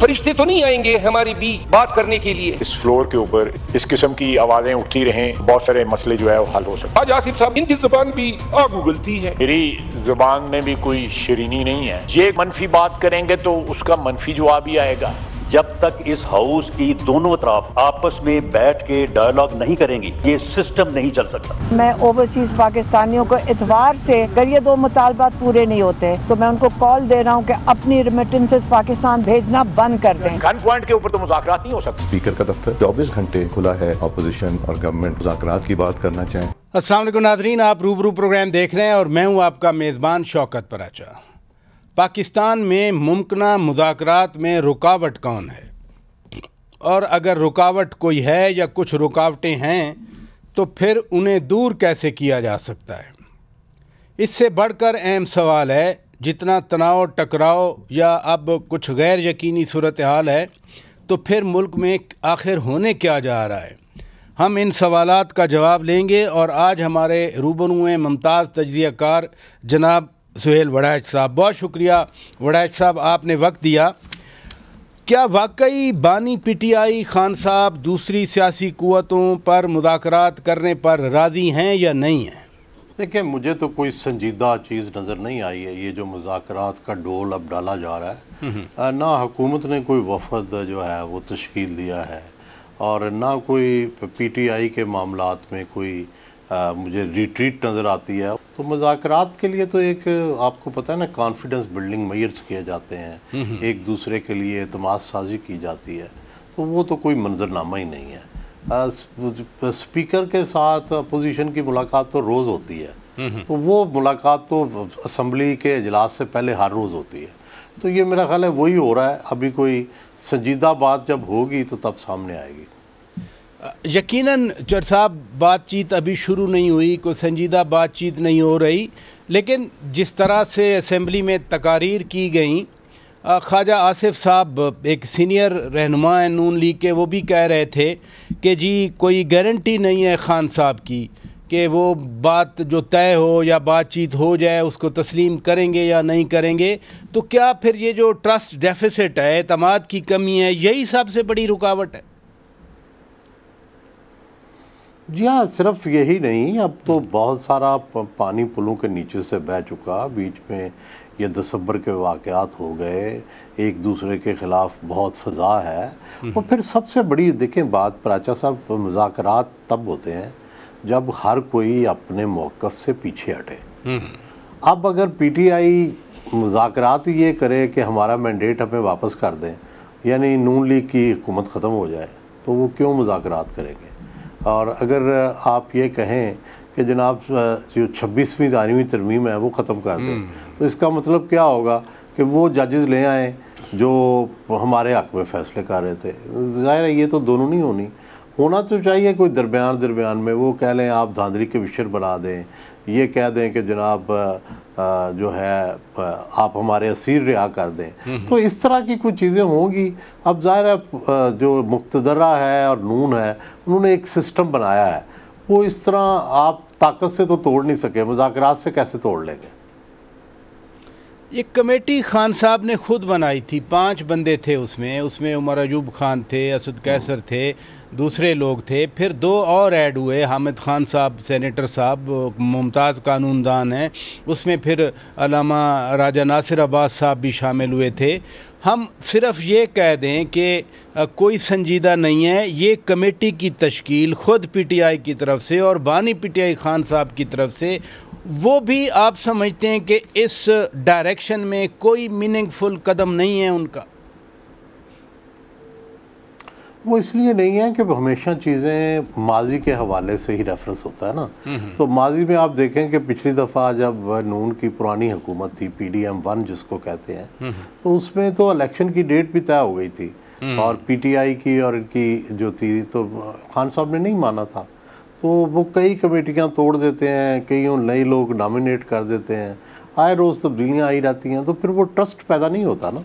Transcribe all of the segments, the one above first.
फरिश्ते तो नहीं आएंगे हमारे बीच बात करने के लिए। इस फ्लोर के ऊपर इस किस्म की आवाजें उठती रहें, बहुत सारे मसले जो है वो हल हो सकते हैं। आज आसिफ साहब, इनकी जुबान भी आग उगलती है। मेरी जुबान में भी कोई शरीनी नहीं है। ये मनफी बात करेंगे तो उसका मनफी जवाब ही आएगा। जब तक इस हाउस की दोनों तरफ आपस में बैठ के डायलॉग नहीं करेंगी, ये सिस्टम नहीं चल सकता। मैं ओवरसीज पाकिस्तानियों को इतवार से अगर ये 2 मुतालबात पूरे नहीं होते तो मैं उनको कॉल दे रहा हूँ कि अपनी रेमिटेंसेस पाकिस्तान भेजना बंद कर दें। गन पॉइंट के ऊपर तो मुज़ाकरात नहीं हो सकते। स्पीकर का दफ्तर 24 घंटे खुला है। अपोजिशन और गवर्नमेंट मुज़ाकरात की बात करना चाहें। अस्सलाम वालेकुम नाज़रीन, आप रूबरू प्रोग्राम देख रहे हैं और मैं हूँ आपका मेज़बान शौकत पराचा। पाकिस्तान में मुमकिना मुज़ाकरात में रुकावट कौन है, और अगर रुकावट कोई है या कुछ रुकावटें हैं तो फिर उन्हें दूर कैसे किया जा सकता है। इससे बढ़कर अहम सवाल है, जितना तनाव टकराव या अब कुछ गैर यकीनी सूरत हाल है तो फिर मुल्क में आखिर होने क्या जा रहा है। हम इन सवालात का जवाब लेंगे और आज हमारे रूबरू हैं मुमताज़ तजज़ियाकार जनाब सुहेल वड़ैच साहब। बहुत शुक्रिया वड़ैच साहब, आपने वक्त दिया। क्या वाकई बानी पीटीआई खान साहब दूसरी सियासी कुव्वतों पर मुज़ाकरात करने पर राज़ी हैं या नहीं हैं? देखिए, मुझे तो कोई संजीदा चीज़ नज़र नहीं आई है। ये जो मुज़ाकरात का डोल अब डाला जा रहा है, ना हुकूमत ने कोई वफद जो है वो तश्कील दिया है और ना कोई पीटीआई के मामलात में कोई मुझे रिट्रीट नज़र आती है। तो मुज़ाकरात के लिए तो एक आपको पता है ना, कॉन्फिडेंस बिल्डिंग मेजर्स किए जाते हैं, एक दूसरे के लिए एतमाद साजी की जाती है। तो वो तो कोई मंजरनामा ही नहीं है। स्पीकर के साथ अपोजिशन की मुलाकात तो रोज़ होती है, तो वो मुलाकात तो असम्बली के इजलास से पहले हर रोज़ होती है। तो ये मेरा ख्याल है वही हो रहा है। अभी कोई संजीदा बात जब होगी तो तब सामने आएगी। यकीनन चर साहब, बातचीत अभी शुरू नहीं हुई, कोई संजीदा बातचीत नहीं हो रही, लेकिन जिस तरह से असम्बली में तकारीर की गई, ख्वाजा आसिफ साहब एक सीनियर रहनुमा हैं नून लीग के, वो भी कह रहे थे कि जी कोई गारंटी नहीं है खान साहब की कि वो बात जो तय हो या बातचीत हो जाए उसको तस्लीम करेंगे या नहीं करेंगे। तो क्या फिर ये जो ट्रस्ट डेफिसिट है, एतमाद की कमी है, यही सबसे बड़ी रुकावट है? जी हाँ, सिर्फ यही नहीं, अब तो बहुत सारा पानी पुलों के नीचे से बह चुका। बीच में ये दिसंबर के वाक़यात हो गए, एक दूसरे के ख़िलाफ़ बहुत फ़ज़ा है। और फिर सबसे बड़ी देखें बात पराचा साहब, मुज़ाकरात तब होते हैं जब हर कोई अपने मौक़िफ़ से पीछे हटे। अब अगर पीटीआई मुज़ाकरात ये करे कि हमारा मैंडेट हमें वापस कर दें, यानी नून लीग की हुकूमत ख़त्म हो जाए, तो वो क्यों मुज़ाकरात करेंगे। और अगर आप ये कहें कि जनाब जो 26वीं दानिवी तरमीम है वो ख़त्म कर दें, तो इसका मतलब क्या होगा कि वो जजेस ले आएँ जो हमारे हक़ में फ़ैसले कर रहे थे। ज़ाहिर है ये तो दोनों नहीं होना तो चाहिए कोई दरमियान में वो कह लें आप धांधली के विषय बना दें, ये कह दें कि जनाब जो है आप हमारे असीर रिहा कर दें। तो इस तरह की कुछ चीज़ें होंगी। अब ज़ाहिर है जो मुक़्तदरा है और नून है, उन्होंने एक सिस्टम बनाया है, वो इस तरह आप ताकत से तो तोड़ नहीं सके, मुज़ाकरात से कैसे तोड़ लेंगे। ये कमेटी खान साहब ने खुद बनाई थी, 5 बंदे थे उसमें उमर अयूब खान थे, असद कैसर थे, दूसरे लोग थे, फिर 2 और ऐड हुए, हामिद खान साहब सेनेटर साहब मुमताज़ कानूनदान हैं, उसमें फिर अल्लामा राजा नासिर अब्बास साहब भी शामिल हुए थे। हम सिर्फ ये कह दें कि कोई संजीदा नहीं है, ये कमेटी की तश्कील खुद पीटीआई की तरफ से और बानी पीटीआई खान साहब की तरफ से, वो भी आप समझते हैं कि इस डायरेक्शन में कोई मीनिंगफुल कदम नहीं है उनका? वो इसलिए नहीं है कि हमेशा चीज़ें माजी के हवाले से ही रेफरेंस होता है ना। तो माजी में आप देखें कि पिछली दफ़ा जब नून की पुरानी हुकूमत थी, PDM 1 जिसको कहते हैं, तो उसमें तो इलेक्शन की डेट भी तय हो गई थी और PTI की और इनकी जो थी, तो खान साहब ने नहीं माना था। तो वो कई कमेटियाँ तोड़ देते हैं, कई नए लोग नॉमिनेट कर देते हैं, आए रोज़ तब्दीलियाँ आई रहती हैं, तो फिर वो ट्रस्ट पैदा नहीं होता ना।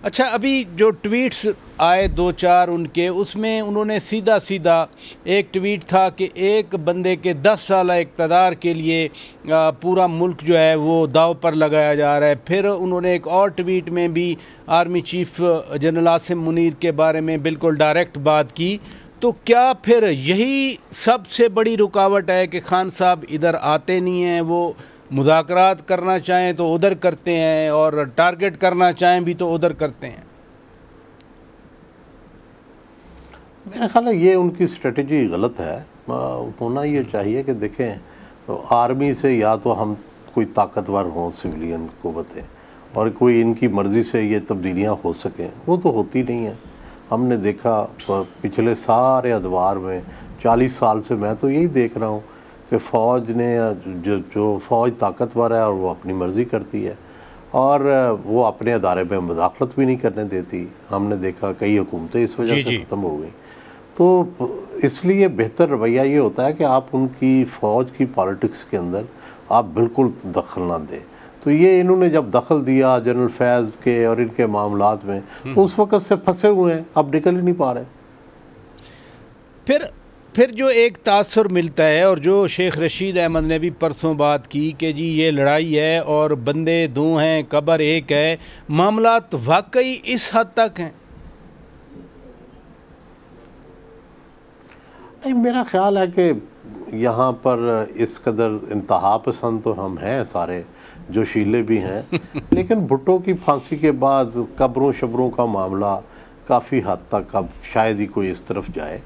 अच्छा, अभी जो ट्वीट्स आए 2-4 उनके, उसमें उन्होंने सीधा सीधा एक ट्वीट था कि एक बंदे के 10 साल इक़्तिदार के लिए पूरा मुल्क जो है वो दाव पर लगाया जा रहा है। फिर उन्होंने एक और ट्वीट में भी army chief general Asim Munir के बारे में बिल्कुल डायरेक्ट बात की। तो क्या फिर यही सबसे बड़ी रुकावट है कि खान साहब इधर आते नहीं हैं, वो मुज़ाकरात करना चाहें तो उधर करते हैं और टारगेट करना चाहें भी तो उधर करते हैं? मेरा ख्याल है ये उनकी स्ट्रेटजी गलत है। होना ये चाहिए कि देखें, तो आर्मी से या तो हम कोई ताकतवर हों सिविलियन क़ुव्वतें, और कोई इनकी मर्ज़ी से ये तब्दीलियाँ हो सकें, वो तो होती नहीं है। हमने देखा पिछले सारे अदवार में 40 साल से मैं तो यही देख रहा हूँ कि फ़ौज ने जो फ़ौज ताकतवर है और वो अपनी मर्ज़ी करती है, और वो अपने अदारे में मुदाखलत भी नहीं करने देती। हमने देखा कई हुकूमतें इस वजह से ख़त्म हो गई। तो इसलिए बेहतर रवैया ये होता है कि आप उनकी फ़ौज की पॉलिटिक्स के अंदर आप बिल्कुल दखल ना दें। तो ये इन्होंने जब दखल दिया जनरल फैज़ के और इनके मामलात में, तो उस वक़्त से फंसे हुए हैं, अब निकल ही नहीं पा रहे। फिर जो एक तासुर मिलता है, और जो शेख रशीद अहमद ने भी परसों बात की कि जी ये लड़ाई है और बंदे दो हैं, कब्र एक है, मामलात वाकई इस हद तक हैं? नहीं, मेरा ख्याल है कि यहाँ पर इस कदर इंतहा पसंद तो हम हैं सारे, जोशीले भी हैं लेकिन भुट्टो की फांसी के बाद कब्रों शबरों का मामला काफ़ी हद तक अब शायद ही कोई इस तरफ जाए,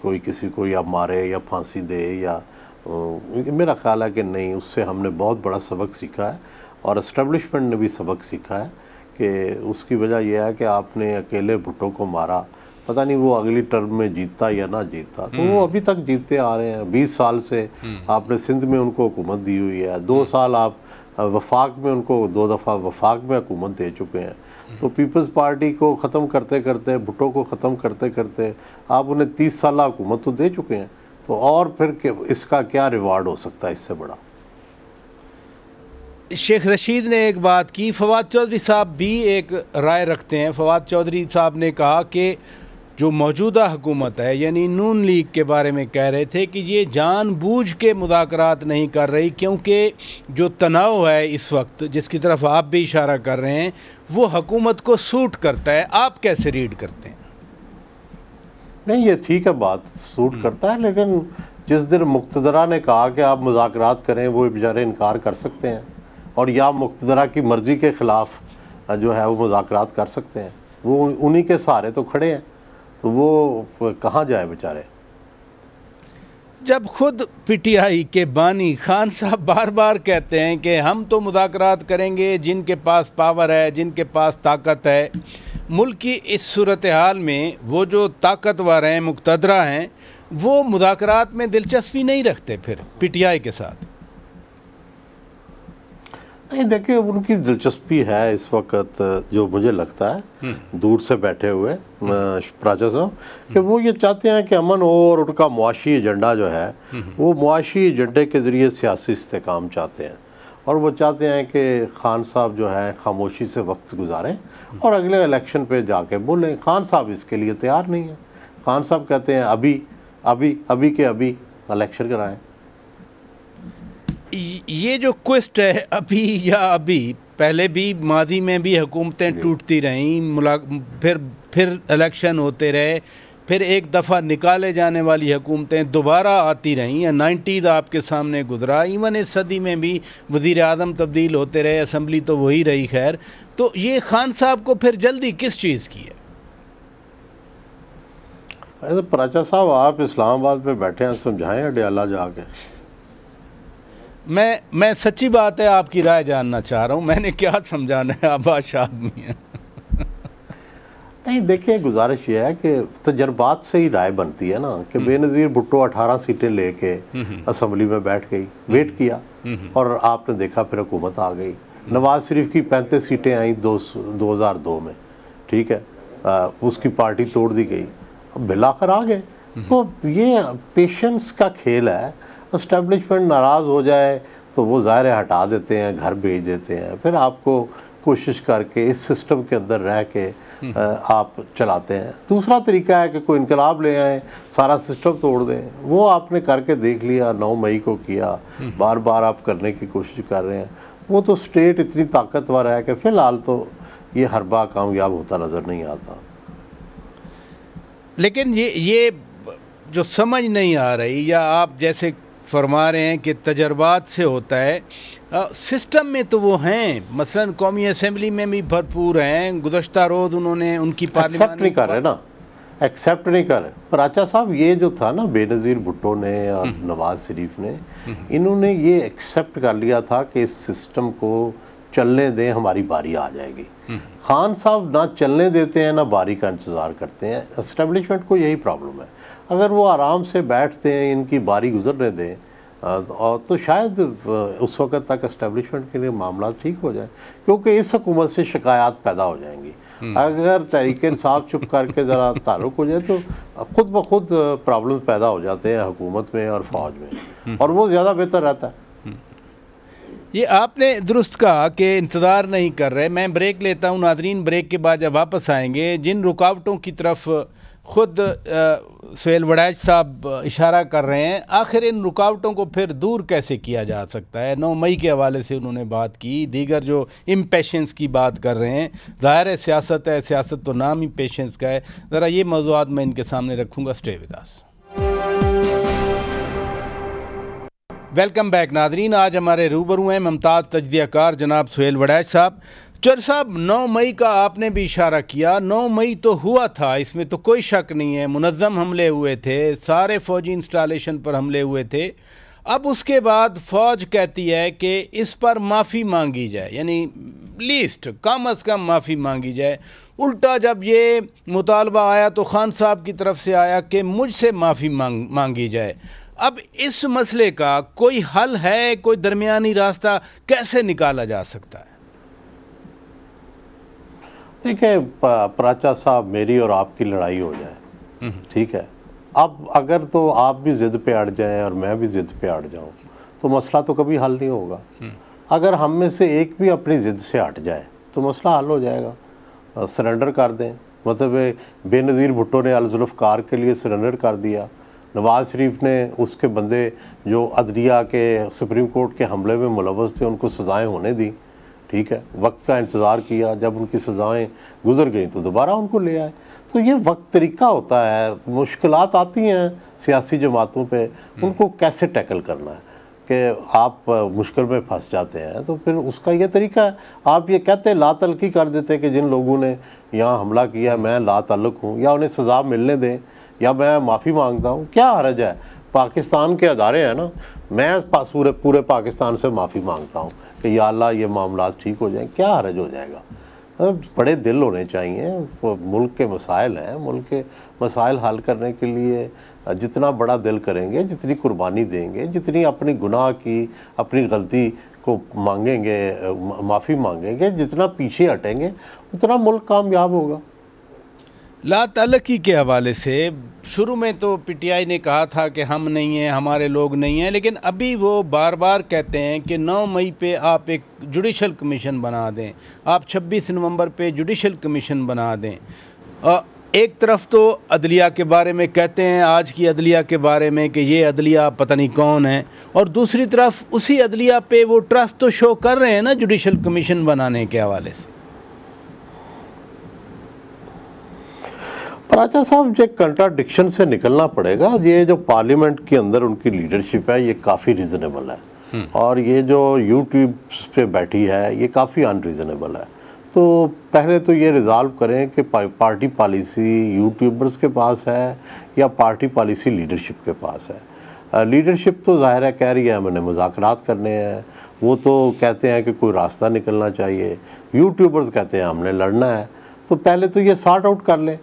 कोई किसी को या मारे या फांसी दे, या मेरा ख्याल है कि नहीं। उससे हमने बहुत बड़ा सबक सीखा है, और एस्टेब्लिशमेंट ने भी सबक सीखा है कि उसकी वजह यह है कि आपने अकेले भुट्टो को मारा, पता नहीं वो अगली टर्म में जीतता या ना जीतता। तो वो अभी तक जीतते आ रहे हैं। 20 साल से आपने सिंध में उनको हुकूमत दी हुई है, 2 साल आप वफाक में उनको 2 दफ़ा वफाक में हुकूमत दे चुके हैं। तो पीपल्स पार्टी को ख़त्म करते करते, भुट्टो को ख़त्म करते करते आप उन्हें 30 साल हुकूमत तो दे चुके हैं। तो और फिर इसका क्या रिवार्ड हो सकता है इससे बड़ा? शेख रशीद ने एक बात की, फवाद चौधरी साहब भी एक राय रखते हैं। फवाद चौधरी साहब ने कहा कि जो मौजूदा हुकूमत है, यानी नून लीग के बारे में कह रहे थे कि ये जानबूझ के मुज़ाकरात नहीं कर रही, क्योंकि जो तनाव है इस वक्त, जिसकी तरफ आप भी इशारा कर रहे हैं, वो हुकूमत को सूट करता है। आप कैसे रीड करते हैं? नहीं, ये ठीक है, बात सूट करता है, लेकिन जिस दिन मुक़्तदरा ने कहा कि आप मुज़ाकरात करें, वो बेचारे इनकार कर सकते हैं, और या मुक़्तदरा की मर्ज़ी के ख़िलाफ़ जो है वो मुज़ाकरात कर सकते हैं। वो उन्हीं के सहारे तो खड़े हैं, तो वो कहाँ जाए बेचारे। जब खुद पीटीआई के बानी खान साहब बार बार कहते हैं कि हम तो मुज़ाकरात करेंगे जिनके पास पावर है, जिनके पास ताकत है, मुल्क की इस सूरत हाल में वो जो ताकतवर हैं, मुक़्तदरा हैं, वो मुज़ाकरात में दिलचस्पी नहीं रखते फिर पीटीआई के साथ। नहीं, देखिए उनकी दिलचस्पी है इस वक्त, जो मुझे लगता है दूर से बैठे हुए प्राचा साहब, कि वो ये चाहते हैं कि अमन हो, और उनका मुआशी एजेंडा जो है वो मुआशी एजेंडे के ज़रिए सियासी इस्तेकाम चाहते हैं, और वो चाहते हैं कि खान साहब जो है खामोशी से वक्त गुजारें और अगले इलेक्शन पे जाके बोलें। खान साहब इसके लिए तैयार नहीं है। खान साहब कहते हैं अभी अभी अभी के अभी इलेक्शन कराएं। ये जो क्वेस्ट है अभी या अभी, पहले भी माजी में भी हुकूमतें टूटती रहीं, फिर इलेक्शन होते रहे, फिर एक दफ़ा निकाले जाने वाली हुकूमतें दोबारा आती रहीं, या 90s आपके सामने गुजरा, इवन इस सदी में भी वज़ीर आज़म तब्दील होते रहे, असम्बली तो वही रही। खैर, तो ये खान साहब को फिर जल्दी किस चीज़ की है? अरे प्राचा साहब, आप इस्लामाबाद में बैठे हैं, समझाएं अडयाला जाके। मैं सच्ची बात है आपकी राय जानना चाह रहा हूँ, मैंने क्या समझाना है, आप बादशाह आदमी हैं। नहीं, देखिए गुजारिश ये है कि तजर्बात से ही राय बनती है ना, कि बेनज़ीर भुट्टो 18 सीटें लेके असम्बली में बैठ गई, वेट किया, और आपने देखा फिर हुकूमत आ गई। नवाज शरीफ की 35 सीटें आई 2002 में, ठीक है, उसकी पार्टी तोड़ दी गई, अब बिल आकर आ गए। तो ये पेशेंस का खेल है। एस्टेब्लिशमेंट नाराज़ हो जाए तो वो ज़ाहिर हटा देते हैं, घर भेज देते हैं, फिर आपको कोशिश करके इस सिस्टम के अंदर रह के आप चलाते हैं। दूसरा तरीका है कि कोई इनकलाब ले आए, सारा सिस्टम तोड़ दें। वो आपने करके देख लिया, 9 मई को किया, बार बार आप करने की कोशिश कर रहे हैं। वो तो स्टेट इतनी ताकतवर है कि फ़िलहाल तो ये हरबा कामयाब होता नज़र नहीं आता। लेकिन ये जो समझ नहीं आ रही, या आप जैसे फरमा रहे हैं कि तजर्बात से होता है, सिस्टम में तो वो हैं, मसलन कौमी असम्बली में भी भरपूर हैं। गुज़श्ता रोज़ उन्होंने उनकी एक्सेप्ट नहीं कर रहे ना, एक्सेप्ट नहीं कर रहे। पराचा साहब, ये जो था ना, बेनज़ीर भुट्टो ने और नवाज शरीफ ने, इन्होंने ये एक्सेप्ट कर लिया था कि इस सिस्टम को चलने दें, हमारी बारी आ जाएगी। खान साहब ना चलने देते हैं ना बारी का इंतज़ार करते हैं। एस्टेब्लिशमेंट को यही प्रॉब्लम है। अगर वो आराम से बैठते हैं, इनकी बारी गुजरने दें, और तो शायद उस वक्त तक एस्टेब्लिशमेंट के लिए मामला ठीक हो जाए, क्योंकि इस हुकूमत से शिकायत पैदा हो जाएंगी। अगर तहरीक-ए-इंसाफ चुप करके ज़रा ताल्लुक हो जाए तो खुद ब खुद प्रॉब्लम पैदा हो जाते हैं हुकूमत में और फौज में, और वो ज़्यादा बेहतर रहता है। ये आपने दुरुस्त कहा कि इंतज़ार नहीं कर रहे। मैं ब्रेक लेता हूँ नाज़रीन, ब्रेक के बाद जब वापस आएंगे, जिन रुकावटों की तरफ ख़ुद सुहेल वड़ैच साहब इशारा कर रहे हैं, आखिर इन रुकावटों को फिर दूर कैसे किया जा सकता है। 9 मई के हवाले से उन्होंने बात की, दीगर जो इम्पेशेंस की बात कर रहे हैं, ज़ाहिर है सियासत है, सियासत तो नाम ही पेशेंस का है। ज़रा ये मौज़ूआत मैं इनके सामने रखूँगा। Stay with us. Welcome back नाज़रीन, आज हमारे रूबरू हैं मुमताज़ तजज़ियाकार जनाब सुहेल वड़ैच साहब। चौधरी साहब, 9 मई का आपने भी इशारा किया, 9 मई तो हुआ था, इसमें तो कोई शक नहीं है। मुनज़्ज़म हमले हुए थे, सारे फ़ौजी इंस्टॉलेशन पर हमले हुए थे। अब उसके बाद फ़ौज कहती है कि इस पर माफ़ी मांगी जाए, यानी लीस्ट कम अज़ कम माफ़ी मांगी जाए। उल्टा जब ये मुतालबा आया तो खान साहब की तरफ से आया कि मुझसे माफ़ी मांगी जाए। अब इस मसले का कोई हल है, कोई दरमियानी रास्ता कैसे निकाला जा सकता है? देखिए पराचा साहब, मेरी और आपकी लड़ाई हो जाए, ठीक है। अब अगर तो आप भी ज़िद पे अड़ जाएं और मैं भी ज़िद पे अड़ जाऊं तो मसला तो कभी हल नहीं होगा। अगर हम में से एक भी अपनी ज़िद से हट जाए तो मसला हल हो जाएगा। सरेंडर कर दें, मतलब बेनज़ीर भुट्टो ने अल-ज़ुल्फ़कार के लिए सरेंडर कर दिया, नवाज शरीफ ने उसके बंदे जो अदलिया के सुप्रीम कोर्ट के हमले में मुलव्वस थे उनको सज़ाएँ होने दी, ठीक है। वक्त का इंतज़ार किया, जब उनकी सज़ाएँ गुजर गई तो दोबारा उनको ले आए। तो ये वक्त तरीका होता है। मुश्किलात आती हैं सियासी जमातों पे, उनको कैसे टैकल करना है कि आप मुश्किल में फंस जाते हैं, तो फिर उसका ये तरीका है। आप ये कहते ला तल्की कर देते हैं कि जिन लोगों ने यहाँ हमला किया मैं ला ताल्लुक़ हूँ, या उन्हें सज़ा मिलने दें, या मैं माफ़ी मांगता हूँ, क्या हर्ज है। पाकिस्तान के अदारे हैं ना, मैं पूरे पाकिस्तान से माफ़ी मांगता हूँ कि या अल्लाह ये मामला ठीक हो जाए, क्या हर्ज हो जाएगा। बड़े दिल होने चाहिए। मुल्क के मसाइल हैं, मुल्क के मसाइल हल करने के लिए जितना बड़ा दिल करेंगे, जितनी कुर्बानी देंगे, जितनी अपनी गुनाह की, अपनी गलती को मांगेंगे, माफ़ी मांगेंगे, जितना पीछे हटेंगे उतना मुल्क कामयाब होगा। ला ताल्लुकी के हवाले से शुरू में तो पीटीआई ने कहा था कि हम नहीं हैं, हमारे लोग नहीं हैं, लेकिन अभी वो बार बार कहते हैं कि 9 मई पे आप एक जुडिशल कमीशन बना दें, आप 26 नवंबर पे जुडिशल कमीशन बना दें। एक तरफ तो अदलिया के बारे में कहते हैं, आज की अदलिया के बारे में कि ये अदलिया पता नहीं कौन है, और दूसरी तरफ उसी अदलिया पे वो ट्रस्ट तो शो कर रहे हैं ना जुडिशल कमीशन बनाने के हवाले से। पराचा साहब, जो कंट्राडिक्शन से निकलना पड़ेगा। ये जो पार्लियामेंट के अंदर उनकी लीडरशिप है ये काफ़ी रीज़नेबल है, और ये जो यूट्यूब पे बैठी है ये काफ़ी अनरीज़नेबल है। तो पहले तो ये रिज़ॉल्व करें कि पार्टी पॉलिसी यूट्यूबर्स के पास है या पार्टी पॉलिसी लीडरशिप के पास है। लीडरशिप तो ज़ाहिर है कह रही है हमने मुज़ाकरात करने हैं, वो तो कहते हैं कि कोई रास्ता निकलना चाहिए। यूट्यूबर्स कहते हैं हमने लड़ना है। तो पहले तो ये सॉर्ट आउट कर लें।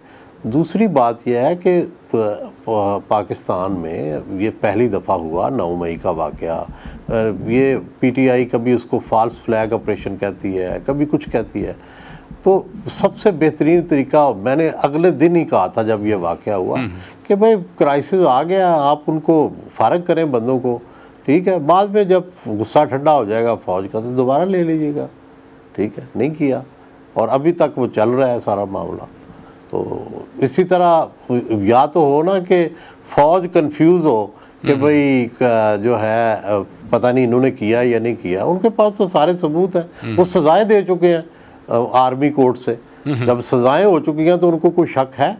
दूसरी बात यह है कि पाकिस्तान में ये पहली दफ़ा हुआ 9 मई का वाक़या। ये पीटीआई कभी उसको फॉल्स फ्लैग ऑपरेशन कहती है, कभी कुछ कहती है। तो सबसे बेहतरीन तरीका, मैंने अगले दिन ही कहा था जब ये वाक़या हुआ कि भाई क्राइसिस आ गया, आप उनको फारग करें बंदों को, ठीक है। बाद में जब गुस्सा ठंडा हो जाएगा फ़ौज का तो दोबारा ले लीजिएगा, ठीक है, नहीं किया और अभी तक वो चल रहा है सारा मामला। तो इसी तरह या तो हो ना कि फौज कंफ्यूज हो कि भाई जो है पता नहीं इन्होंने किया या नहीं किया, उनके पास तो सारे सबूत हैं, वो सजाएं दे चुके हैं आर्मी कोर्ट से, जब सजाएं हो चुकी हैं तो उनको कोई शक है?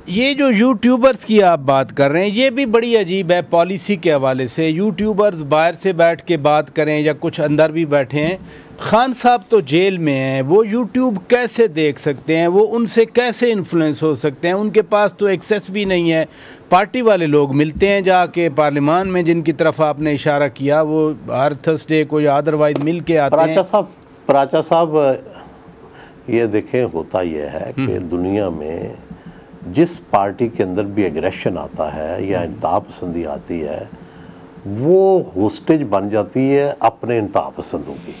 ये जो यूट्यूबर्स की आप बात कर रहे हैं ये भी बड़ी अजीब है पॉलिसी के हवाले से। यूट्यूबर्स बाहर से बैठ के बात करें या कुछ अंदर भी बैठे हैं, खान साहब तो जेल में हैं, वो यूट्यूब कैसे देख सकते हैं, वो उनसे कैसे इन्फ्लुएंस हो सकते हैं? उनके पास तो एक्सेस भी नहीं है। पार्टी वाले लोग मिलते हैं जाके पार्लियामान में, जिनकी तरफ आपने इशारा किया, वो हर थर्सडे को या अदरवाइज मिल के आते हैं। पराचा साहब ये देखें, होता यह है कि दुनिया में जिस पार्टी के अंदर भी एग्रेशन आता है या इंतहा पसंदी आती है, वो होस्टेज बन जाती है अपने इंतहा पसंदों की,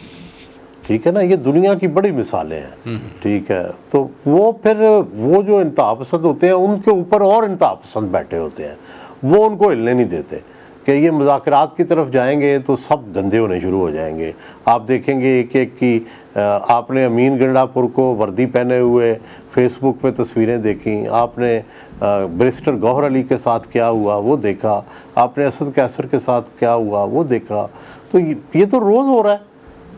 ठीक है ना। ये दुनिया की बड़ी मिसालें हैं, ठीक है। तो वो फिर वो जो इंतहा पसंद होते हैं उनके ऊपर और इंतहा पसंद बैठे होते हैं, वो उनको हिलने नहीं देते कि ये मुज़ाकरात की तरफ जाएंगे तो सब गंदे होने शुरू हो जाएंगे। आप देखेंगे एक एक की आपने अमीन गंडापुर को वर्दी पहने हुए फेसबुक पे तस्वीरें देखी, आपने बैरिस्टर गौहर अली के साथ क्या हुआ वो देखा, आपने असद कैसर के साथ क्या हुआ वो देखा। तो ये तो रोज़ हो रहा है,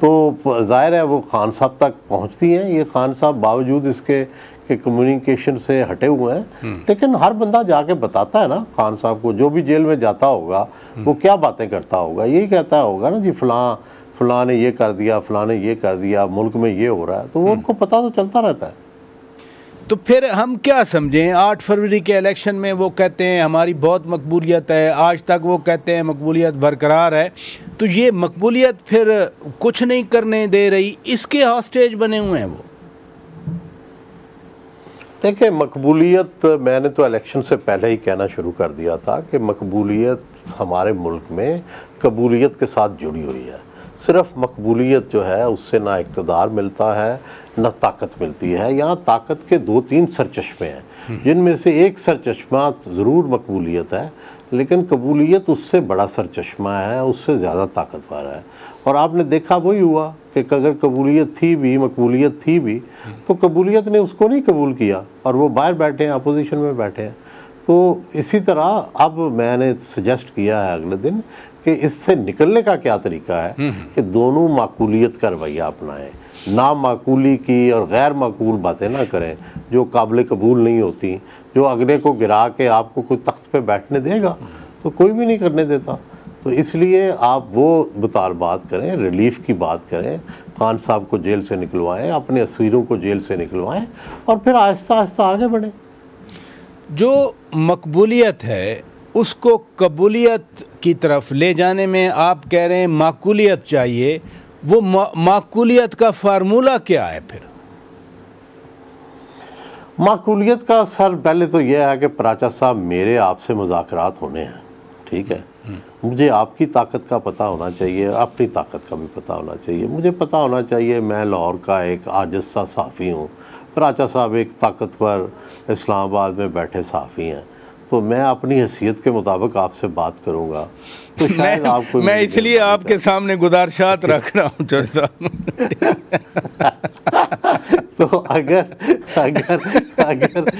तो जाहिर है वो खान साहब तक पहुंचती हैं। ये खान साहब बावजूद इसके कि कम्युनिकेशन से हटे हुए हैं, लेकिन हर बंदा जाके बताता है ना खान साहब को, जो भी जेल में जाता होगा वो क्या बातें करता होगा, यही कहता होगा ना जी फलां ने ये कर दिया, फलां ने ये कर दिया, मुल्क में ये हो रहा है, तो वो उनको पता तो चलता रहता है। तो फिर हम क्या समझें? 8 फरवरी के इलेक्शन में वो कहते हैं हमारी बहुत मकबूलियत है, आज तक वो कहते हैं मकबूलियत बरकरार है, तो ये मकबूलियत फिर कुछ नहीं करने दे रही, इसके हॉस्टेज बने हुए हैं वो। देखिए, मकबूलियत मैंने तो इलेक्शन से पहले ही कहना शुरू कर दिया था कि मकबूलियत हमारे मुल्क में कबूलियत के साथ जुड़ी हुई है। सिर्फ मकबूलियत जो है उससे ना इक़्तिदार मिलता है ना ताकत मिलती है। यहाँ ताकत के 2-3 सरचश्मे हैं, जिनमें से एक सरचश्मा ज़रूर मकबूलियत है, लेकिन कबूलियत उससे बड़ा सरचश्मा है, उससे ज़्यादा ताकतवर है। और आपने देखा वही हुआ कि अगर कबूलियत थी भी, मकबूलियत थी भी, तो कबूलियत ने उसको नहीं कबूल किया और वो बाहर बैठे हैं, अपोजिशन में बैठे हैं। तो इसी तरह अब मैंने सजेस्ट किया है अगले दिन कि इससे निकलने का क्या तरीका है कि दोनों माकूलियत का रवैया अपनाएं, ना माकूली की और गैर माकूल बातें ना करें जो काबिल कबूल नहीं होती, जो अगले को गिरा के आपको कोई तख्त पे बैठने देगा तो कोई भी नहीं करने देता। तो इसलिए आप वो मुतालबात करें, रिलीफ की बात करें, खान साहब को जेल से निकलवाएं, अपने असीरों को जेल से निकलवाएं और फिर आहिस्ता आहिस्ता आगे बढ़ें। जो मकबूलियत है उसको कबूलियत की तरफ ले जाने में आप कह रहे हैं माकूलियत चाहिए, वो माकूलियत का फार्मूला क्या है फिर? माकूलियत का सर पहले तो यह है कि पराचा साहब मेरे आपसे मुज़ाकरात होने हैं, ठीक है। मुझे आपकी ताकत का पता होना चाहिए, अपनी ताकत का भी पता होना चाहिए। मुझे पता होना चाहिए मैं लाहौर का एक आजिज़ सा सहाफ़ी हूँ, पराचा साहब एक ताकतवर इस्लामाबाद में बैठे सहाफ़ी हैं, तो मैं अपनी हैसियत के मुताबिक आपसे बात करूँगा तो शायद आपको मैं इसलिए आपके सामने गुजारिशात रख रहा हूँ चर्चा। तो अगर अगर अगर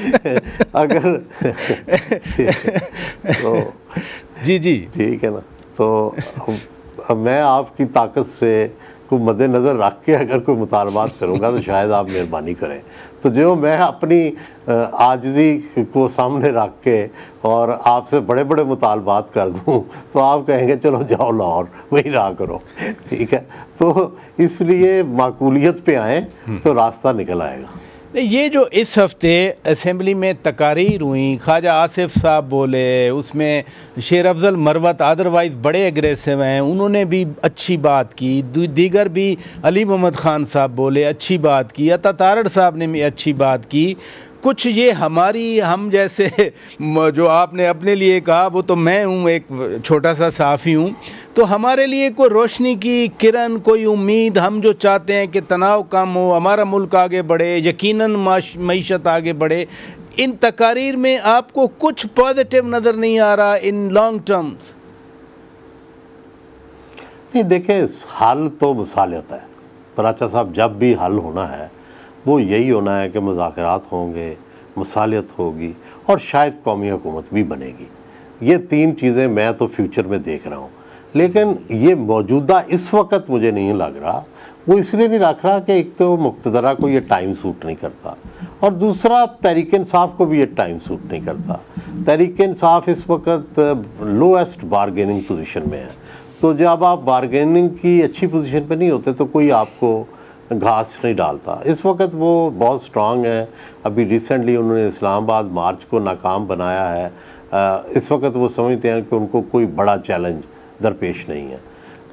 अगर तो जी जी ठीक है ना, तो अब मैं आपकी ताकत से को मद्देनज़र रख के अगर कोई मुतालबात करूँगा तो शायद आप मेहरबानी करें। तो जो मैं अपनी आजिज़ी को सामने रख के और आपसे बड़े बड़े मुतालबात कर दूँ तो आप कहेंगे चलो जाओ लाहौर वही रहा करो, ठीक है। तो इसलिए माकूलियत पे आएँ तो रास्ता निकल आएगा। ये जो इस हफ्ते असेंबली में तकारीर हुई, ख्वाजा आसिफ साहब बोले, उसमें शेर अफजल मरवत अदरवाइज़ बड़े एग्रेसिव हैं, उन्होंने भी अच्छी बात की, दीगर भी अली मोहम्मद ख़ान साहब बोले अच्छी बात की, अता तारड़ साहब ने भी अच्छी बात की। कुछ ये हमारी हम जैसे जो आपने अपने लिए कहा वो तो मैं हूँ एक छोटा सा सहाफ़ी हूँ, तो हमारे लिए कोई रोशनी की किरण, कोई उम्मीद, हम जो चाहते हैं कि तनाव कम हो, हमारा मुल्क आगे बढ़े, यकीनन मईशत आगे बढ़े, इन तकारीर में आपको कुछ पॉजिटिव नज़र नहीं आ रहा इन लॉन्ग टर्म्स? नहीं देखें, हल तो मसालियत है पराचा साहब, जब भी हल होना है वो यही होना है कि मुज़ाकरात होंगे, मसालियत होगी और शायद कौमी हुकूमत भी बनेगी। ये तीन चीज़ें मैं तो फ्यूचर में देख रहा हूँ, लेकिन ये मौजूदा इस वक्त मुझे नहीं लग रहा। वो इसलिए नहीं रख रहा कि एक तो मुक़्तदरा को ये टाइम सूट नहीं करता और दूसरा तहरीक इंसाफ को भी ये टाइम सूट नहीं करता। तहरीक इंसाफ इस वक्त लोएस्ट बारगेनिंग पोजीशन में है, तो जब आप बारगेनिंग की अच्छी पोजीशन पे नहीं होते तो कोई आपको घास नहीं डालता। इस वक्त वो बहुत स्ट्रांग है। अभी रिसेंटली उन्होंने इस्लामाबाद मार्च को नाकाम बनाया है। इस वक्त वो समझते हैं कि उनको कोई बड़ा चैलेंज दरपेश नहीं है।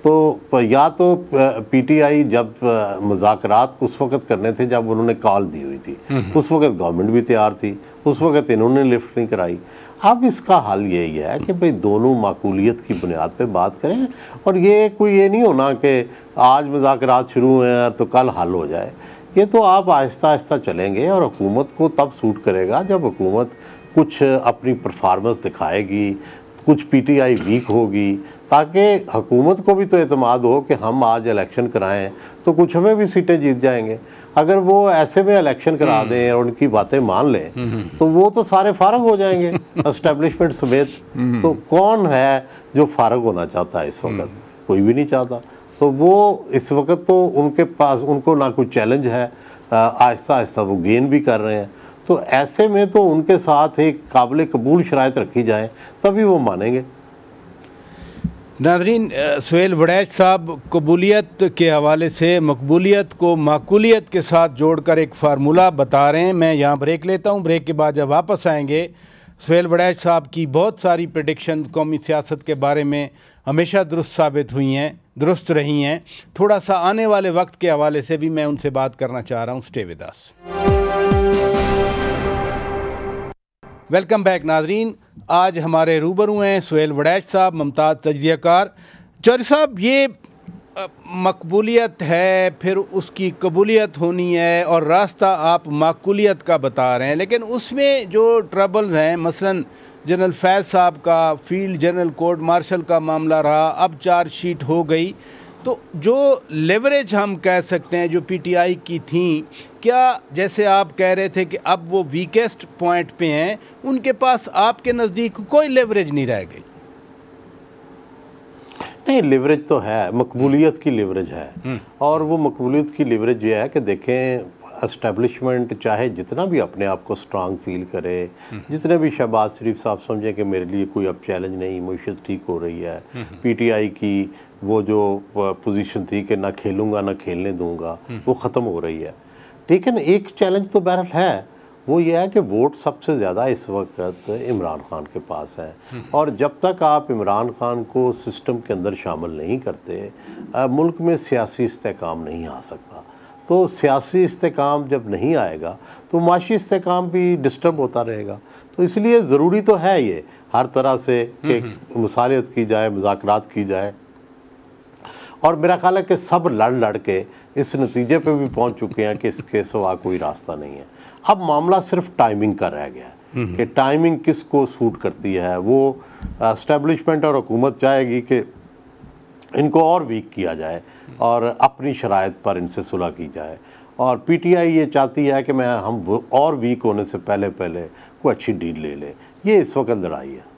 तो या तो पीटीआई जब मुज़ाकरात उस वक्त करने थे जब उन्होंने कॉल दी हुई थी, उस वक्त गवर्नमेंट भी तैयार थी, उस वक्त इन्होंने लिफ्ट नहीं कराई। अब इसका हल यही है कि भाई दोनों माकूलियत की बुनियाद पे बात करें और ये नहीं होना कि आज मुज़ाकरात शुरू हुए हैं तो कल हल हो जाए। ये तो आप आहिस्ता आहिस्ता चलेंगे और हुकूमत को तब सूट करेगा जब हुकूमत कुछ अपनी परफॉर्मेंस दिखाएगी, कुछ पीटीआई वीक होगी, ताकि हुकूमत को भी तो एतमाद हो कि हम आज इलेक्शन कराएं तो कुछ हमें भी सीटें जीत जाएंगे। अगर वो ऐसे में इलेक्शन करा दें और उनकी बातें मान लें तो वो तो सारे फारग हो जाएंगे एस्टेब्लिशमेंट समेत। तो कौन है जो फारग होना चाहता है इस वक्त? कोई भी नहीं चाहता। तो वो इस वक्त तो उनके पास उनको ना कोई चैलेंज है, आहिस्ता आहिस्ता वो गेन भी कर रहे हैं। तो ऐसे में तो उनके साथ एक काबिल कबूल शराइत रखी जाए तभी वो मानेंगे। नाज़रीन, सुहेल वड़ैच साहब कबूलियत के हवाले से मकबूलियत को माकूलियत के साथ जोड़कर एक फार्मूला बता रहे हैं। मैं यहाँ ब्रेक लेता हूँ। ब्रेक के बाद जब वापस आएंगे, सुहेल वड़ैच साहब की बहुत सारी प्रेडिक्शन कौमी सियासत के बारे में हमेशा दुरुस्त साबित हुई हैं, दुरुस्त रही हैं। थोड़ा सा आने वाले वक्त के हवाले से भी मैं उनसे बात करना चाह रहा हूँ। Stay with us. Welcome back नाजरीन। आज हमारे रूबरू हैं सुहेल वड़ैच साहब, मुमताज़ तजज़ियाकार। चौधरी साहब, ये मकबूलियत है, फिर उसकी कबूलियत होनी है और रास्ता आप माकूलियत का बता रहे हैं, लेकिन उसमें जो ट्रबल्स हैं, मसलन जनरल फैज़ साहब का फील्ड जनरल कोर्ट मार्शल का मामला रहा, अब चार्जशीट हो गई, तो जो लेवरेज हम कह सकते हैं जो पीटीआई की थी, क्या जैसे आप कह रहे थे कि अब वो वीकेस्ट पॉइंट पे हैं, उनके पास आपके नज़दीक कोई लेवरेज नहीं रह गई? नहीं, लेवरेज तो है, मकबूलियत की लेवरेज है। और वो मकबूलियत की लेवरेज ये है कि देखें, एस्टेब्लिशमेंट चाहे जितना भी अपने आप को स्ट्रांग फील करे, जितने भी शहबाज शरीफ साहब समझे कि मेरे लिए कोई अब चैलेंज नहीं, मुशीयत ठीक हो रही है, पीटीआई की वो जो पोजीशन थी कि ना खेलूंगा ना खेलने दूंगा, वो ख़त्म हो रही है। लेकिन एक चैलेंज तो बहरहाल है, वो ये है कि वोट सबसे ज़्यादा इस वक्त इमरान खान के पास है। और जब तक आप इमरान खान को सिस्टम के अंदर शामिल नहीं करते, मुल्क में सियासी इस्तेकाम नहीं आ सकता। तो सियासी इस्तेकाम जब नहीं आएगा तो माशी इस्तेकाम भी डिस्टर्ब होता रहेगा। तो इसलिए ज़रूरी तो है ये हर तरह से कि मुसालियत की जाए, मुज़ाकरात की जाए। और मेरा ख्याल है कि सब लड़ के इस नतीजे पे भी पहुंच चुके हैं कि इसके सिवा कोई रास्ता नहीं है। अब मामला सिर्फ टाइमिंग का रह गया है कि टाइमिंग किसको सूट करती है। वो एस्टेब्लिशमेंट और हुकूमत चाहेगी कि इनको और वीक किया जाए और अपनी शराइत पर इनसे सुलह की जाए, और पीटीआई ये चाहती है कि हम और वीक होने से पहले कोई अच्छी डील ले ले। ये इस वक्त लड़ाई है।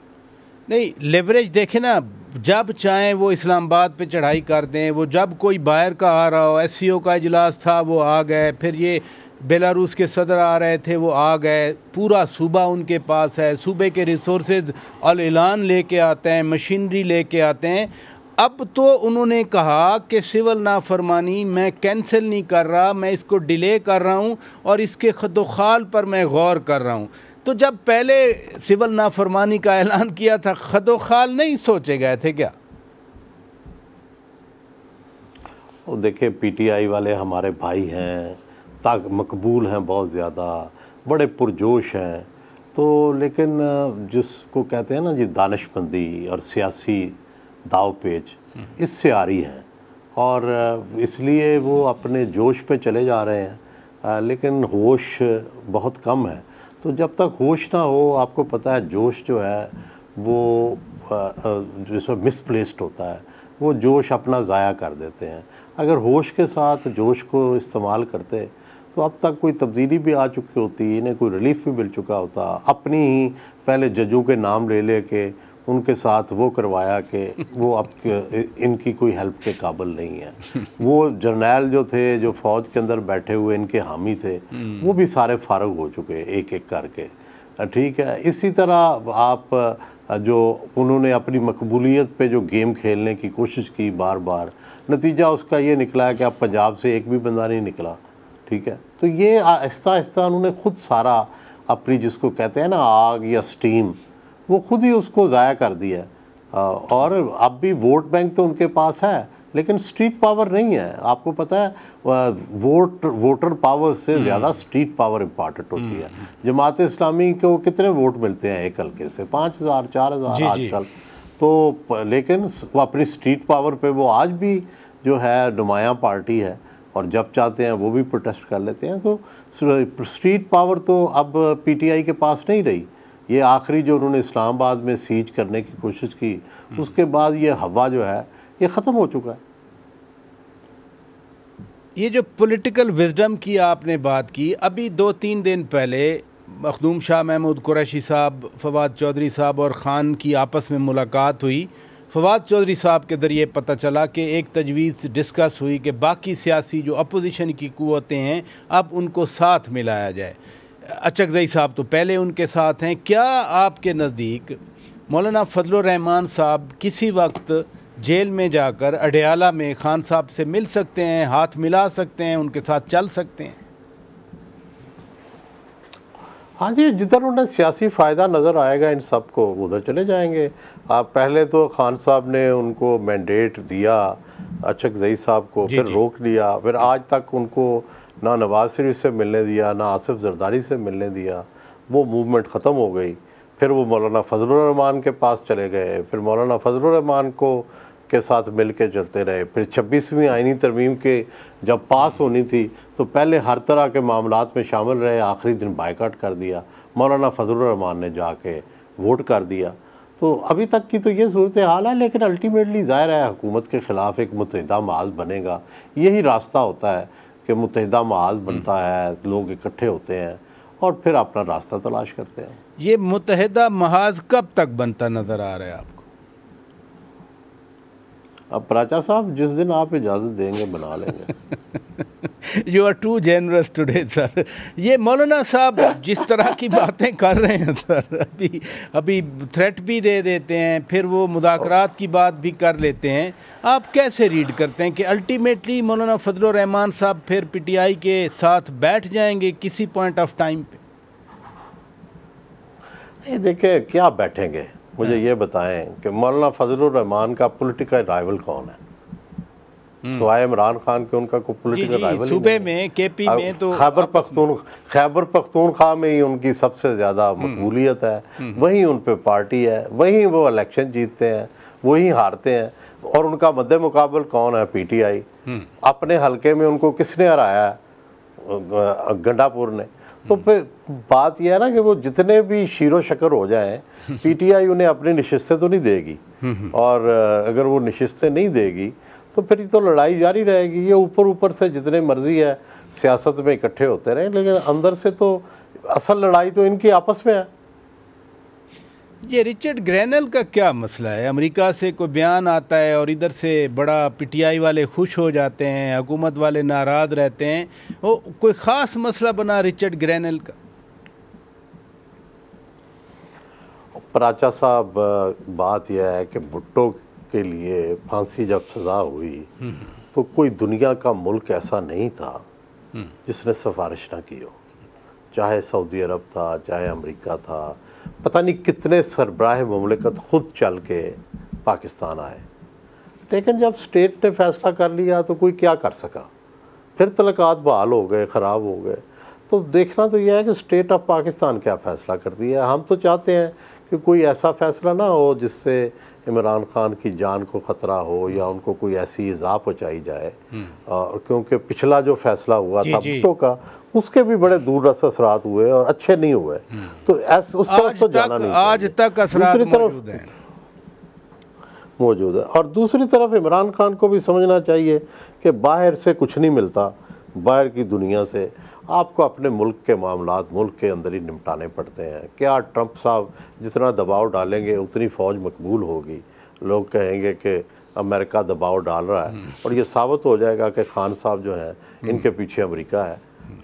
नहीं, लेवरेज देखें ना, जब चाहें वो इस्लामाबाद पे चढ़ाई कर दें, वो जब कोई बाहर का आ रहा हो, एससीओ का इजलास था वो आ गए, फिर ये बेलारूस के सदर आ रहे थे वो आ गए, पूरा सूबा उनके पास है, सूबे के रिसोर्सेज अल ऐलान लेके आते हैं, मशीनरी लेके आते हैं। अब तो उन्होंने कहा कि सिविल नाफरमानी मैं कैंसिल नहीं कर रहा, मैं इसको डिले कर रहा हूँ और इसके खतोखाल पर मैं गौर कर रहा हूँ। तो जब पहले सिविल नाफरमानी का ऐलान किया था, खतोखाल नहीं सोचे गए थे क्या? और देखिए, पीटीआई वाले हमारे भाई हैं, मकबूल हैं, बहुत ज़्यादा बड़े पुरजोश हैं। तो लेकिन जिसको कहते हैं ना जी दानिशमंदी और सियासी दाव पेच, इससे आ रही हैं और इसलिए वो अपने जोश पे चले जा रहे हैं, लेकिन होश बहुत कम है। तो जब तक होश ना हो, आपको पता है जोश जो है वो जिसमें मिसप्लेस्ड होता है, वो जोश अपना ज़ाया कर देते हैं। अगर होश के साथ जोश को इस्तेमाल करते तो अब तक कोई तब्दीली भी आ चुकी होती, इन्हें कोई रिलीफ भी मिल चुका होता। अपनी ही पहले जजों के नाम ले के उनके साथ वो करवाया कि वो अब इनकी कोई हेल्प के काबिल नहीं है। वो जर्नैल जो थे, जो फ़ौज के अंदर बैठे हुए इनके हामी थे, वो भी सारे फारग हो चुके एक एक करके। ठीक है, इसी तरह आप जो उन्होंने अपनी मकबूलियत पे जो गेम खेलने की कोशिश की बार बार, नतीजा उसका ये निकला है कि अब पंजाब से एक भी बंदा नहीं निकला। ठीक है, तो ये आहिस्ता आहिस्ता उन्होंने खुद सारा अपनी, जिसको कहते हैं ना आग या स्टीम, वो खुद ही उसको ज़ाया कर दिया। और अब भी वोट बैंक तो उनके पास है लेकिन स्ट्रीट पावर नहीं है। आपको पता है वोटर पावर से ज़्यादा स्ट्रीट पावर इम्पॉर्टेंट होती है। जमात इस्लामी को कितने वोट मिलते हैं एक हल्के से? 5,000 4,000 आजकल तो। लेकिन वो अपनी स्ट्रीट पावर पे वो आज भी जो है नुमायाँ पार्टी है और जब चाहते हैं वो भी प्रोटेस्ट कर लेते हैं। तो स्ट्रीट पावर तो अब पीटीआई के पास नहीं रही। ये आखिरी जो उन्होंने इस्लामाबाद में सीज करने की कोशिश की, उसके बाद ये हवा जो है ये ख़त्म हो चुका है। ये जो पॉलिटिकल विजडम की आपने बात की, अभी 2-3 दिन पहले मखदूम शाह महमूद कुरैशी साहब, फवाद चौधरी साहब और ख़ान की आपस में मुलाकात हुई। फवाद चौधरी साहब के ज़रिए पता चला कि एक तजवीज़ डिस्कस हुई कि बाकी सियासी जो अपोजिशन की क़ुव्वतें हैं अब उनको साथ मिलाया जाए। अचकज़ई साहब तो पहले उनके साथ हैं। क्या आपके नज़दीक मौलाना फजलुर रहमान साहब किसी वक्त जेल में जाकर अडयाला में खान साहब से मिल सकते हैं, हाथ मिला सकते हैं, उनके साथ चल सकते हैं? हाँ जी, जिधर उन्हें सियासी फ़ायदा नज़र आएगा इन सब को उधर चले जाएंगे। आप पहले तो खान साहब ने उनको मैंडेट दिया अचकज़ई साहब को, फिर रोक दिया, फिर आज तक उनको ना नवाज शरीफ से मिलने दिया, ना आसिफ जरदारी से मिलने दिया। वो मूवमेंट ख़त्म हो गई। फिर वो मौलाना फजलुर रहमान के पास चले गए, फिर मौलाना फजलुर रहमान को के साथ मिल के चलते रहे। फिर 26वीं आईनी तरमीम के जब पास होनी थी तो पहले हर तरह के मामलात में शामिल रहे, आखिरी दिन बायकॉट कर दिया। मौलाना फजलुर रहमान ने जाके वोट कर दिया। तो अभी तक की तो ये सूरत हाल है। लेकिन अल्टीमेटली ज़ाहिर है हुकूमत के ख़िलाफ़ एक मुत्तहिदा महाज़ बनेगा। यही रास्ता होता है कि मुत्तहिदा महाज़ बनता है, लोग इकट्ठे होते हैं और फिर अपना रास्ता तलाश करते हैं। ये मुत्तहिदा महाज़ कब तक बनता नज़र आ रहा है आपको? अब पराचा साहब जिस दिन आप इजाज़त देंगे बना लेंगे। You are too generous today sir. ये मौलाना साहब जिस तरह की बातें कर रहे हैं सर, अभी थ्रेट भी दे देते हैं, फिर वो मुज़ाकरात की बात भी कर लेते हैं। आप कैसे रीड करते हैं कि अल्टीमेटली मौलाना फजलुर रहमान साहब फिर पीटीआई के साथ बैठ जाएंगे किसी पॉइंट ऑफ टाइम पे? नहीं, देखिए क्या बैठेंगे, मुझे ये बताएं कि मौलाना फजलुर रहमान का पॉलिटिकल राइवल कौन है? सवाए इमरान खान के उनका कोई पॉलिटिकल राइवल? सूबे में केपी में तो खैबर पख्तूनख्वा में ही उनकी सबसे ज़्यादा मकबूलियत है। वहीं उन पे पार्टी है, वहीं वो इलेक्शन जीतते हैं, वहीं हारते हैं। और उनका मद्दे मुकाबल कौन है? पीटीआई। अपने हलके में उनको किसने हराया? गंडापुर ने। तो फिर बात यह है ना कि वो जितने भी शीरो शकर हो जाएं, पीटीआई उन्हें अपनी नशिस्तें तो नहीं देगी। और अगर वो नशिस्तें नहीं देगी तो फिर तो लड़ाई जारी रहेगी। ये ऊपर ऊपर से जितने मर्जी है सियासत में इकट्ठे होते रहें, लेकिन अंदर से तो असल लड़ाई तो इनकी आपस में है। ये रिचर्ड ग्रैनल का क्या मसला है? अमेरिका से कोई बयान आता है और इधर से बड़ा पीटीआई वाले खुश हो जाते हैं, हुकूमत वाले नाराज़ रहते हैं। वो कोई ख़ास मसला बना रिचर्ड ग्रैनल का? पराचा साहब, बात यह है कि भुट्टो के लिए फांसी जब सज़ा हुई तो कोई दुनिया का मुल्क ऐसा नहीं था जिसने सिफारिश ना की हो। चाहे सऊदी अरब था, चाहे अमेरिका था, पता नहीं कितने सरबराह मुमलिकत खुद चल के पाकिस्तान आए। लेकिन जब स्टेट ने फैसला कर लिया तो कोई क्या कर सका? फिर तलकात बहाल हो गए, ख़राब हो गए। तो देखना तो यह है कि स्टेट ऑफ पाकिस्तान क्या फ़ैसला करती है। हम तो चाहते हैं कि कोई ऐसा फ़ैसला ना हो जिससे इमरान खान की जान को ख़तरा हो या उनको कोई ऐसी इज़ा पहुँचाई जाए। और क्योंकि पिछला जो फ़ैसला हुआ था भुट्टो का, उसके भी बड़े दूररस असरात हुए और अच्छे नहीं हुए। तो उस तरफ तो जाना नहीं। आज तक असरात मौजूद हैं। मौजूद है। और दूसरी तरफ इमरान खान को भी समझना चाहिए कि बाहर से कुछ नहीं मिलता, बाहर की दुनिया से आपको अपने मुल्क के मामलात मुल्क के अंदर ही निपटाने पड़ते हैं। क्या ट्रंप साहब जितना दबाव डालेंगे उतनी फ़ौज मकबूल होगी? लोग कहेंगे कि अमेरिका दबाव डाल रहा है, और ये साबित हो जाएगा कि खान साहब जो हैं इनके पीछे अमेरिका है,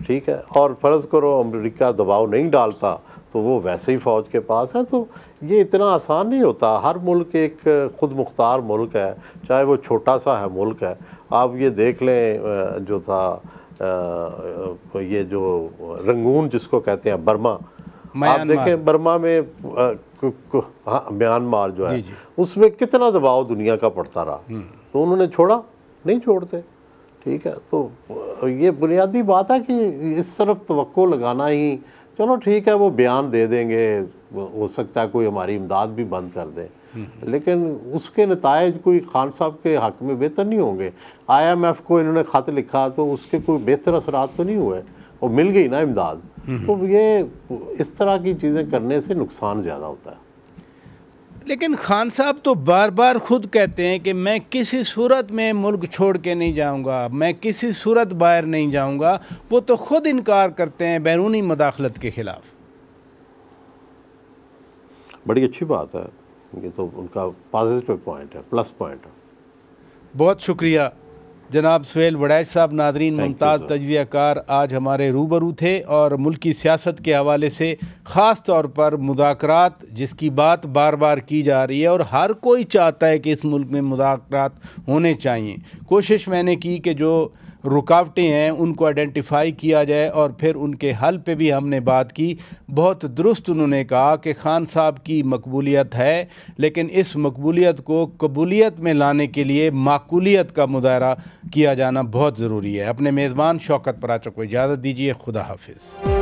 ठीक है। और फ़र्ज़ करो अमेरिका दबाव नहीं डालता तो वो वैसे ही फ़ौज के पास है। तो ये इतना आसान नहीं होता। हर मुल्क एक ख़ुद मुख्तार मुल्क है, चाहे वो छोटा सा है मुल्क है। आप ये देख लें जो था ये जो रंगून जिसको कहते हैं बर्मा, आप देखें बर्मा में म्यांमार जो है उसमें कितना दबाव दुनिया का पड़ता रहा, तो उन्होंने छोड़ा नहीं, छोड़ते, ठीक है। तो ये बुनियादी बात है कि इस तरफ तवक्को लगाना ही, चलो ठीक है वो बयान दे देंगे, हो सकता है कोई हमारी इमदाद भी बंद कर दे, लेकिन उसके नतायज कोई खान साहब के हक में बेहतर नहीं होंगे। IMF को इन्होंने ख़त लिखा तो उसके कोई बेहतर असरात तो नहीं हुए, और मिल गई ना इमदाद। तो ये इस तरह की चीज़ें करने से नुकसान ज़्यादा होता है। लेकिन खान साहब तो बार बार खुद कहते हैं कि मैं किसी सूरत में मुल्क छोड़ के नहीं जाऊंगा, मैं किसी सूरत बाहर नहीं जाऊंगा। वो तो खुद इनकार करते हैं बैरूनी मदाखलत के ख़िलाफ़। बड़ी अच्छी बात है, ये तो उनका पॉजिटिव पॉइंट है, प्लस पॉइंट है। बहुत शुक्रिया जनाब सुहेल वड़ैच साहब। नादरीन, मुमताज़ तजज़ियाकार आज हमारे रूबरू थे और मुल्की सियासत के हवाले से ख़ास तौर पर मुज़ाकरात, जिसकी बात बार बार की जा रही है और हर कोई चाहता है कि इस मुल्क में मुज़ाकरात होने चाहिए। कोशिश मैंने की कि जो रुकावटें हैं उनको आइडेंटिफाई किया जाए और फिर उनके हल पे भी हमने बात की। बहुत दुरुस्त उन्होंने कहा कि खान साहब की मकबूलियत है, लेकिन इस मकबूलियत को कबूलियत में लाने के लिए माकूलियत का मुजाहरा किया जाना बहुत ज़रूरी है। अपने मेज़बान शौकत पराचा को इजाज़त दीजिए। खुदा हाफिज़।